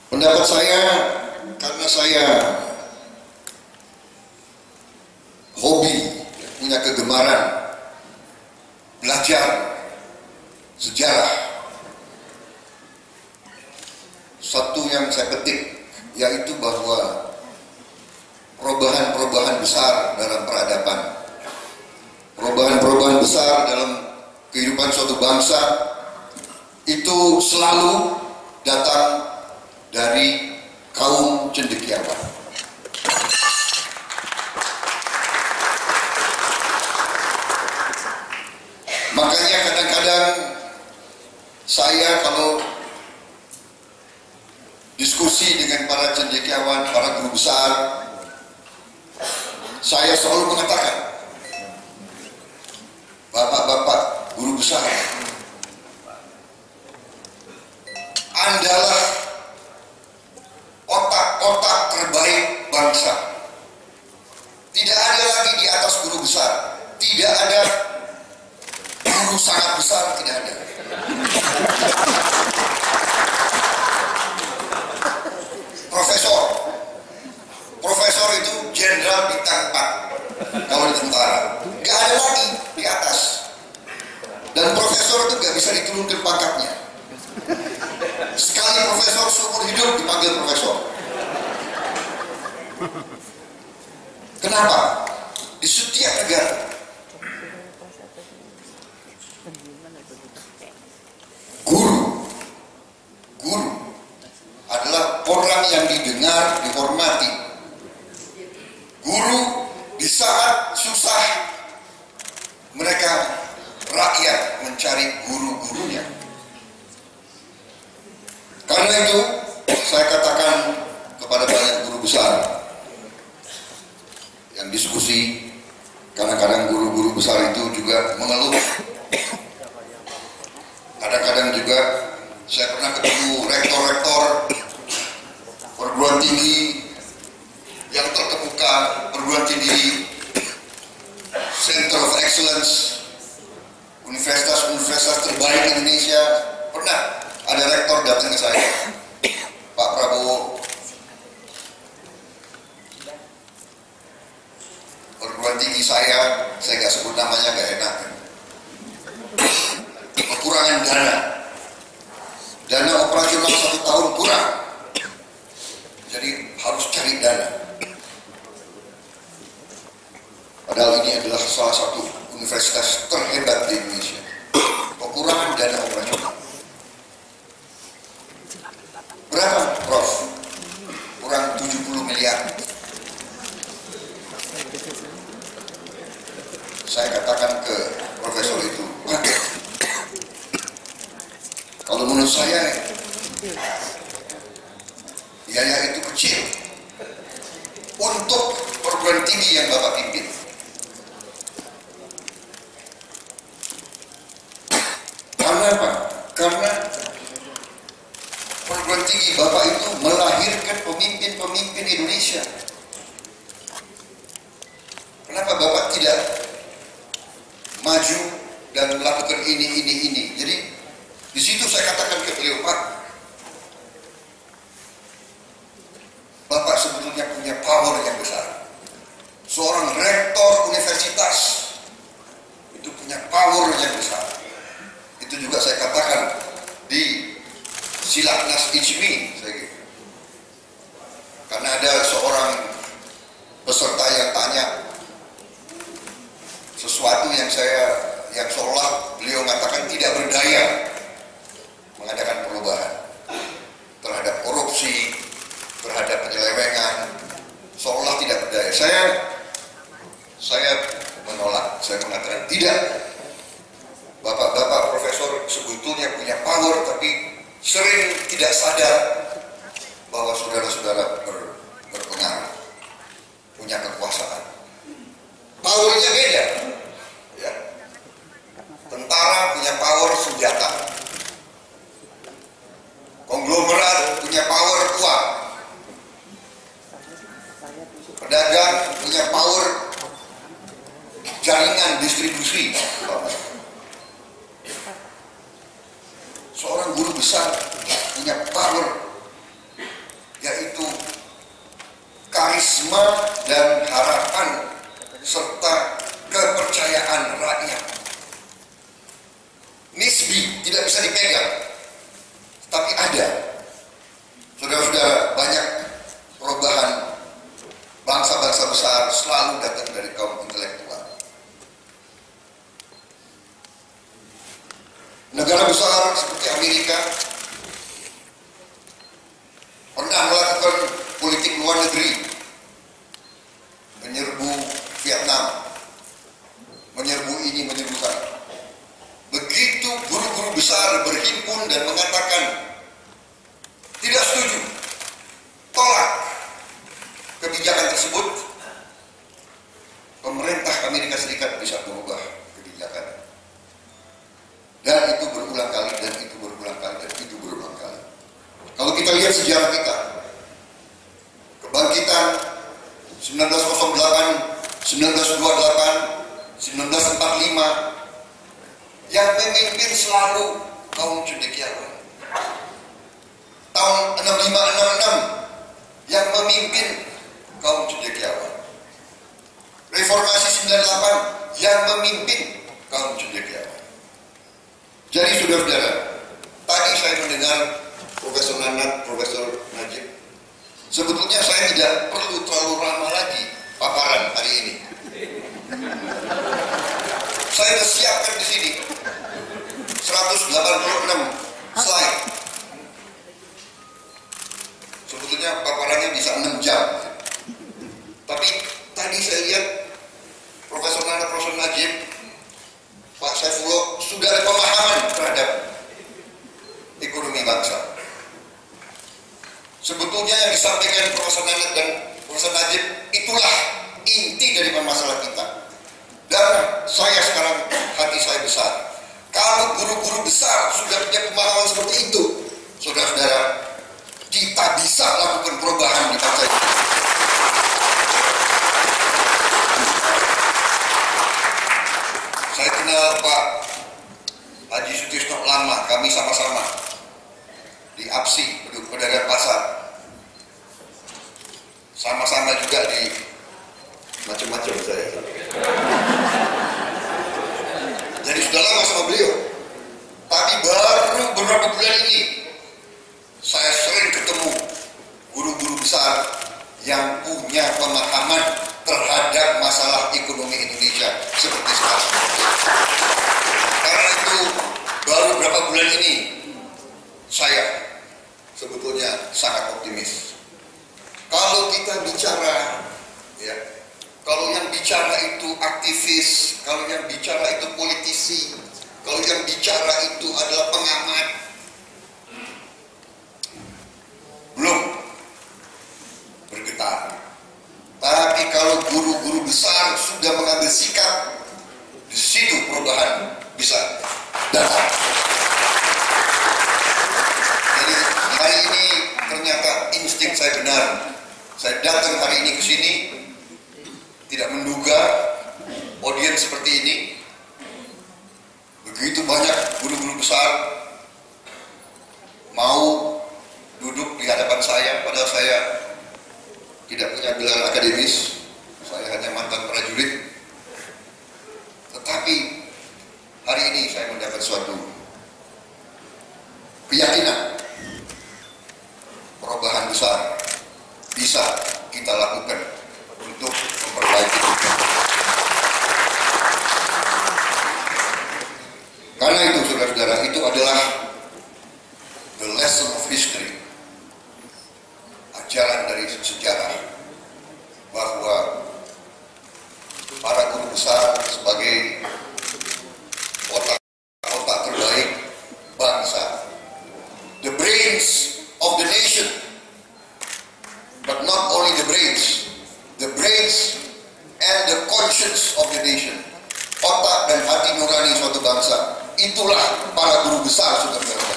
Pendapat saya, karena saya hobi, punya kegemaran belajar sejarah, satu yang saya petik yaitu bahwa perubahan-perubahan besar dalam peradaban, perubahan-perubahan besar dalam kehidupan suatu bangsa itu selalu datang dari kaum cendekiawan. Makanya kadang-kadang saya kalau diskusi dengan para cendekiawan, para guru besar, saya selalu mengatakan, bapak-bapak guru besar, Andalah otak-otak terbaik bangsa. Tidak ada lagi di atas guru besar, tidak ada guru sangat besar, tidak ada. Profesor itu jenderal bintang 4 kalau di tentara, nggak ada lagi di atas. Dan profesor itu nggak bisa diturunkan pangkatnya. Sekali profesor seumur hidup dipanggil profesor. Kenapa? Di setiap negara guru adalah orang yang didengar, dihormati. Guru di saat susah, mereka rakyat mencari guru-gurunya. Karena itu saya katakan kepada banyak guru besar yang diskusi, kadang-kadang guru-guru besar itu juga mengeluh. Kadang-kadang juga saya pernah ketemu rektor-rektor perguruan tinggi yang terkemuka, perguruan tinggi Center of Excellence, universitas-universitas terbaik di Indonesia. Pernah ada rektor datang ke saya, Pak Prabowo, perguruan tinggi saya nggak sebut namanya, nggak enak, kekurangan dana operasional 1 tahun kurang, jadi harus cari dana. Padahal ini adalah salah satu universitas terhebat di Indonesia, kekurangan dana operasional. Berapa, Prof? Kurang 70 miliar. Saya katakan ke profesor itu, kalau menurut saya biaya itu kecil untuk perguruan tinggi yang Bapak pimpin. Karena apa? Karena perguruan tinggi Bapak itu melahirkan pemimpin-pemimpin Indonesia. Kenapa Bapak tidak maju dan melakukan ini? Jadi di situ saya katakan ke beliau, Pak, Bapak sebetulnya punya power yang besar. Seorang rektor universitas itu punya power yang besar. Itu juga saya katakan di Silaknas Ijmi, karena ada seorang peserta yang tanya sesuatu yang seolah beliau mengatakan tidak berdaya mengadakan perubahan terhadap korupsi, terhadap penyelewengan, seolah tidak berdaya. Saya menolak, saya mengatakan tidak. Bapak-bapak profesor sebetulnya punya power, tapi sering tidak sadar bahwa saudara-saudara berpengaruh, punya kekuasaan. Powernya beda, ya. Tentara punya power senjata, konglomerat punya power uang, pedagang punya power jaringan distribusi. Seorang guru besar punya power karisma dan harapan serta kepercayaan rakyat. Nisbi tidak bisa dipegang, tapi ada. Saudara-saudara, banyak perubahan bangsa-bangsa besar selalu datang dari kaum intelektual. Negara besar seperti Amerika pernah melakukan politik luar negeri, menyerbu Vietnam, menyerbu ini, menyerbu sana. Begitu guru-guru besar berhimpun dan mengatakan tidak setuju, tolak kebijakan tersebut, pemerintah Amerika Serikat bisa berubah kebijakan. Dan itu berulang kali, dan itu berulang kali, dan itu berulang kali. Kalau kita lihat sejarah kita, kebangkitan 1908, 1928, 1945, yang memimpin selalu kaum cendekiawan. Tahun 65-66 yang memimpin kaum cendekiawan. Reformasi 98 yang memimpin kaum cendekiawan. Jadi saudara-saudara, tadi saya mendengar Profesor Nanat, Profesor Najib. Sebetulnya saya tidak perlu terlalu lama lagi paparan hari ini. Saya sudah siapkan di sini 186 slide. Sebetulnya paparannya bisa 6 jam. Tapi tadi saya lihat Profesor Nanat, Profesor Najib, Pak Saifullah sudah ada pemahaman terhadap ekonomi bangsa. Sebetulnya yang disampaikan Profesor Nanat dan Profesor Najib itulah inti dari masalah kita. Dan saya sekarang hati saya besar. Kalau guru-guru besar sudah punya pemahaman seperti itu, saudara-saudara, kita bisa lakukan perubahan di bangsa ini. Saya kenal Pak Haji Sutisno lama, kami sama-sama di APSI, pedagang pasar. Sama-sama juga di macam-macam saya. Jadi sudah lama sama beliau. Tapi baru beberapa bulan ini saya sering ketemu guru-guru besar yang punya pemahaman terhadap masalah ekonomi Indonesia seperti sekarang. Karena itu baru beberapa bulan ini saya sebetulnya sangat optimis. Kalau kita bicara, ya, kalau yang bicara itu aktivis, kalau yang bicara itu politisi, kalau yang bicara itu adalah pengamat, belum bergetar. Tapi kalau guru-guru besar sudah mengambil sikap, di situ perubahan bisa datang. Jadi hari ini ternyata insting saya benar. Saya datang hari ini ke sini tidak menduga audiens seperti ini. Begitu banyak guru-guru besar mau duduk di hadapan saya, padahal saya tidak punya gelar akademis, saya hanya mantan prajurit. Tetapi hari ini saya mendapat suatu keyakinan perubahan besar bisa kita lakukan untuk memperbaiki kita. Karena itu saudara-saudara, itu adalah the lesson of history, ajaran dari sejarah, bahwa para guru besar sebagai otak terbaik bangsa, the brains of the nation, but not only the brains and the conscience of the nation, otak dan hati nurani suatu bangsa, itulah para guru besar saudara-saudara.